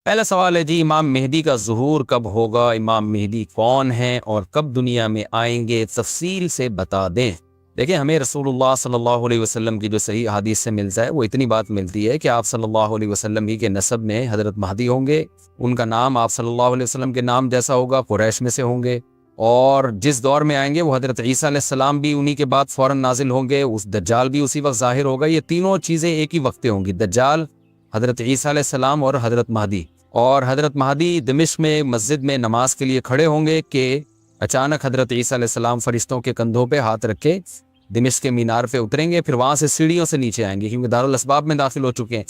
پہلا سوال ہے جی، امام مہدی کا ظہور کب ہوگا؟ امام مہدی کون ہیں اور کب دنیا میں آئیں گے؟ تفصیل سے بتا دیں۔ دیکھیں، ہمیں رسول اللہ صلی اللہ علیہ وسلم کی جو صحیح حدیث سے ملتا ہے وہ اتنی بات ملتی ہے کہ آپ صلی اللہ علیہ وسلم ہی کے نسب میں حضرت مہدی ہوں گے۔ ان کا نام آپ صلی اللہ علیہ وسلم کے نام جیسا ہوگا، قریش میں سے ہوں گے، اور جس دور میں آئیں گے وہ حضرت عیسیٰ علیہ السلام بھی انہی کے بعد فوراً نازل ہوں گے، اس دجال بھی اسی وقت ظاہر ہوگا۔ یہ تینوں چیزیں ایک ہی وقت ہوں گی، دجال، حضرت عیسیٰ علیہ السلام اور حضرت مہدی۔ اور حضرت مہدی دمشق میں مسجد میں نماز کے لیے کھڑے ہوں گے کہ اچانک حضرت عیسیٰ علیہ السلام فرشتوں کے کندھوں پہ ہاتھ رکھ کے دمشق کے مینار پہ اتریں گے، پھر وہاں سے سیڑھیوں سے نیچے آئیں گے کیونکہ دارالاسباب میں داخل ہو چکے ہیں۔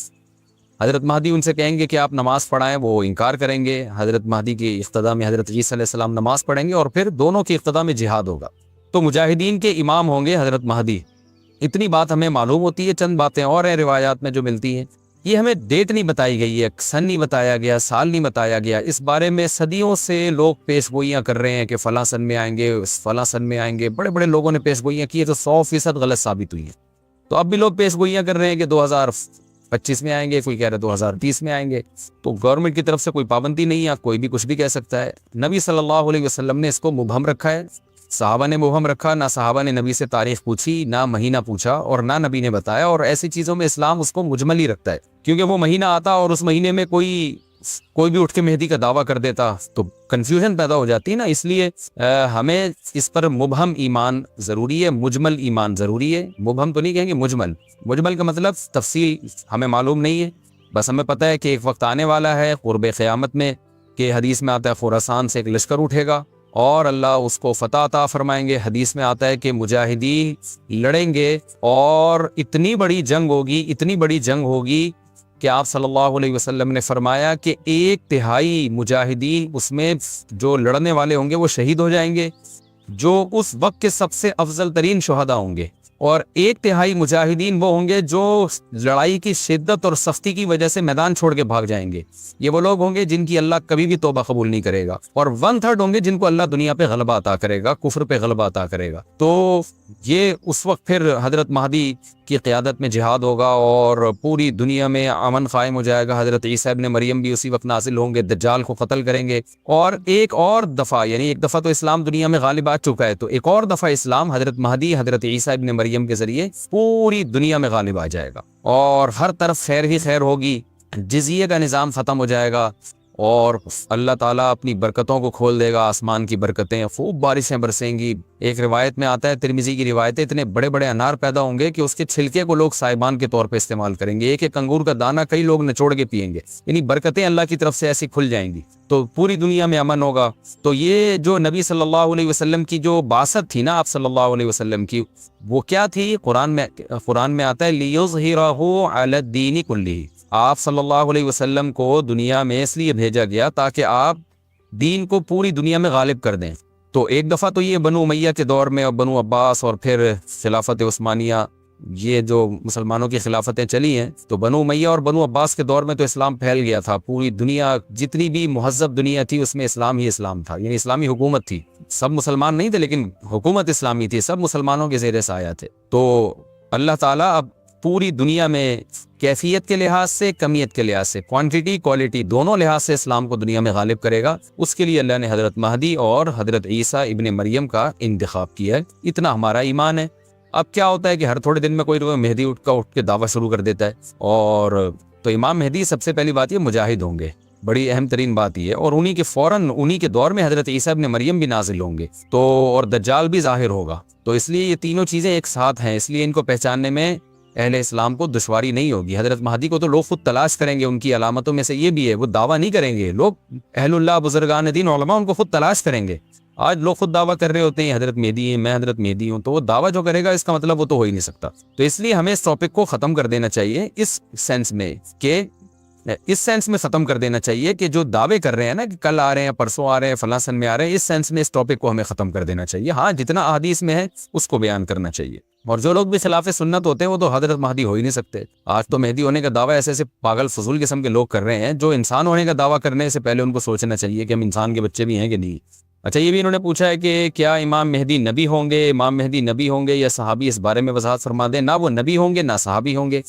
حضرت مہدی ان سے کہیں گے کہ آپ نماز پڑھائیں، وہ انکار کریں گے۔ حضرت مہدی کی اقتداء میں حضرت عیسیٰ علیہ السلام نماز پڑھیں گے اور پھر دونوں کی اقتداء میں جہاد ہوگا۔ تو مجاہدین کے امام ہوں گے حضرت مہدی۔ اتنی بات ہمیں معلوم ہوتی ہے، چند باتیں اور ہیں روایات میں جو ملتی ہیں۔ یہ ہمیں ڈیٹ نہیں بتائی گئی ہے، سن نہیں بتایا گیا، سال نہیں بتایا گیا۔ اس بارے میں صدیوں سے لوگ پیش گوئیاں کر رہے ہیں کہ فلاں سن میں آئیں گے، فلاں سن میں آئیں گے۔ بڑے بڑے لوگوں نے پیش گوئیاں کی ہے تو 100% غلط ثابت ہوئی ہیں۔ تو اب بھی لوگ پیش گوئیاں کر رہے ہیں کہ 2025 میں آئیں گے، کوئی کہہ رہے 2030 میں آئیں گے۔ تو گورنمنٹ کی طرف سے کوئی پابندی نہیں ہے، کوئی بھی کچھ بھی کہہ سکتا ہے۔ نبی صلی اللہ علیہ وسلم نے اس کو مبہم رکھا ہے، صحابہ نے مبہم رکھا، نہ صحابہ نے نبی سے تاریخ پوچھی، نہ مہینہ پوچھا، اور نہ نبی نے بتایا۔ اور ایسی چیزوں میں اسلام اس کو مجمل ہی رکھتا ہے، کیونکہ وہ مہینہ آتا اور اس مہینے میں کوئی بھی اٹھ کے مہدی کا دعویٰ کر دیتا تو کنفیوژن پیدا ہو جاتی ہے نا۔ اس لیے ہمیں اس پر مبہم ایمان ضروری ہے، مجمل ایمان ضروری ہے۔ مبہم تو نہیں کہیں گے، مجمل کا مطلب تفصیل ہمیں معلوم نہیں ہے، بس ہمیں پتہ ہے کہ ایک وقت آنے والا ہے قرب قیامت میں کہ حدیث میں آتا ہے خراسان سے ایک لشکر اٹھے گا اور اللہ اس کو فتح عطا فرمائیں گے۔ حدیث میں آتا ہے کہ مجاہدین لڑیں گے اور اتنی بڑی جنگ ہوگی کہ آپ صلی اللہ علیہ وسلم نے فرمایا کہ 1/3 مجاہدین اس میں جو لڑنے والے ہوں گے وہ شہید ہو جائیں گے، جو اس وقت کے سب سے افضل ترین شہداء ہوں گے، اور 1/3 مجاہدین وہ ہوں گے جو لڑائی کی شدت اور سختی کی وجہ سے میدان چھوڑ کے بھاگ جائیں گے۔ یہ وہ لوگ ہوں گے جن کی اللہ کبھی بھی توبہ قبول نہیں کرے گا، اور 1/3 ہوں گے جن کو اللہ دنیا پہ غلبہ عطا کرے گا، کفر پہ غلبہ عطا کرے گا۔ تو یہ اس وقت پھر حضرت مہدی کی قیادت میں جہاد ہوگا اور پوری دنیا میں امن قائم ہو جائے گا۔ حضرت عیسیٰ ابن مریم بھی اسی وقت نازل ہوں گے، دجال کو قتل کریں گے، اور ایک اور دفعہ، یعنی ایک دفعہ تو اسلام دنیا میں غالب آ چکا ہے، تو ایک اور دفعہ اسلام حضرت مہدی حضرت عیسیٰ ابن مریم کے ذریعے پوری دنیا میں غالب آ جائے گا، اور ہر طرف خیر ہی خیر ہوگی، جزیے کا نظام ختم ہو جائے گا، اور اللہ تعالیٰ اپنی برکتوں کو کھول دے گا، آسمان کی برکتیں، خوب بارشیں برسیں گی۔ ایک روایت میں آتا ہے، ترمذی کی روایت ہے، اتنے بڑے بڑے انار پیدا ہوں گے کہ اس کے چھلکے کو لوگ سائبان کے طور پہ استعمال کریں گے، ایک ایک انگور کا دانہ کئی لوگ نچوڑ کے پیئیں گے، یعنی برکتیں اللہ کی طرف سے ایسی کھل جائیں گی، تو پوری دنیا میں امن ہوگا۔ تو یہ جو نبی صلی اللہ علیہ وسلم کی جو بعثت تھی نا، آپ صلی اللہ علیہ وسلم کی، وہ کیا تھی؟ قرآن میں آتا ہے لِيُظْهِرَهُ عَلَى الدِّينِ كُلِّهِ۔ آپ صلی اللہ علیہ وسلم کو دنیا میں اس لیے بھیجا گیا تاکہ آپ دین کو پوری دنیا میں غالب کر دیں۔ تو ایک دفعہ تو یہ بنو امیہ کے دور میں اور بنو عباس اور پھر خلافت عثمانیہ، یہ جو مسلمانوں کی خلافتیں چلی ہیں، تو بنو امیہ اور بنو عباس کے دور میں تو اسلام پھیل گیا تھا پوری دنیا، جتنی بھی مہذب دنیا تھی اس میں اسلام ہی اسلام تھا، یعنی اسلامی حکومت تھی۔ سب مسلمان نہیں تھے لیکن حکومت اسلامی تھی، سب مسلمانوں کے زیر سایہ تھے۔ تو اللہ تعالیٰ اب پوری دنیا میں کیفیت کے لحاظ سے، کمیت کے لحاظ سے، کوانٹٹی کوالٹی دونوں لحاظ سے اسلام کو دنیا میں غالب کرے گا۔ اس کے لیے اللہ نے حضرت مہدی اور حضرت عیسیٰ ابن مریم کا انتخاب کیا ہے، اتنا ہمارا ایمان ہے۔ اب کیا ہوتا ہے کہ ہر تھوڑے دن میں کوئی مہدی اٹھ کے دعویٰ شروع کر دیتا ہے، اور تو امام مہدی سب سے پہلی بات یہ مجاہد ہوں گے، بڑی اہم ترین بات یہ ہے، اور انہی کے دور میں حضرت عیسیٰ ابن مریم بھی نازل ہوں گے، تو اور دجال بھی ظاہر ہوگا۔ تو اس لیے یہ تینوں چیزیں ایک ساتھ ہیں، اس لیے ان کو پہچاننے میں اہل اسلام کو دشواری نہیں ہوگی۔ حضرت مہدی کو تو لوگ خود تلاش کریں گے، ان کی علامتوں میں سے یہ بھی ہے، وہ دعویٰ نہیں کریں گے، لوگ اہل اللہ، بزرگان دین، علماء ان کو خود تلاش کریں گے۔ آج لوگ خود دعویٰ کر رہے ہوتے ہیں حضرت مہدی ہیں، میں حضرت مہدی ہوں، تو وہ دعویٰ جو کرے گا اس کا مطلب وہ تو ہو ہی نہیں سکتا۔ تو اس لیے ہمیں اس ٹاپک کو ختم کر دینا چاہیے، اس سینس میں ختم کر دینا چاہیے کہ جو دعوے کر رہے ہیں نا کہ کل آ رہے ہیں، پرسوں آ رہے ہیں، فلاں سن میں آ رہے ہیں، اس سینس میں اس ٹاپک کو ہمیں ختم کر دینا چاہیے۔ ہاں، جتنا احادیث میں ہے اس کو بیان کرنا چاہیے، اور جو لوگ بھی خلاف سنت ہوتے ہیں وہ تو حضرت مہدی ہو ہی نہیں سکتے۔ آج تو مہدی ہونے کا دعویٰ ایسے پاگل فضول قسم کے لوگ کر رہے ہیں، جو انسان ہونے کا دعویٰ کرنے سے پہلے ان کو سوچنا چاہیے کہ ہم انسان کے بچے بھی ہیں کہ نہیں۔ اچھا، یہ بھی انہوں نے پوچھا ہے کہ کیا امام مہدی نبی ہوں گے؟ امام مہدی نبی ہوں گے یا صحابی؟ اس بارے میں وضاحت فرما دیں۔ نہ وہ نبی ہوں گے نہ صحابی ہوں گے،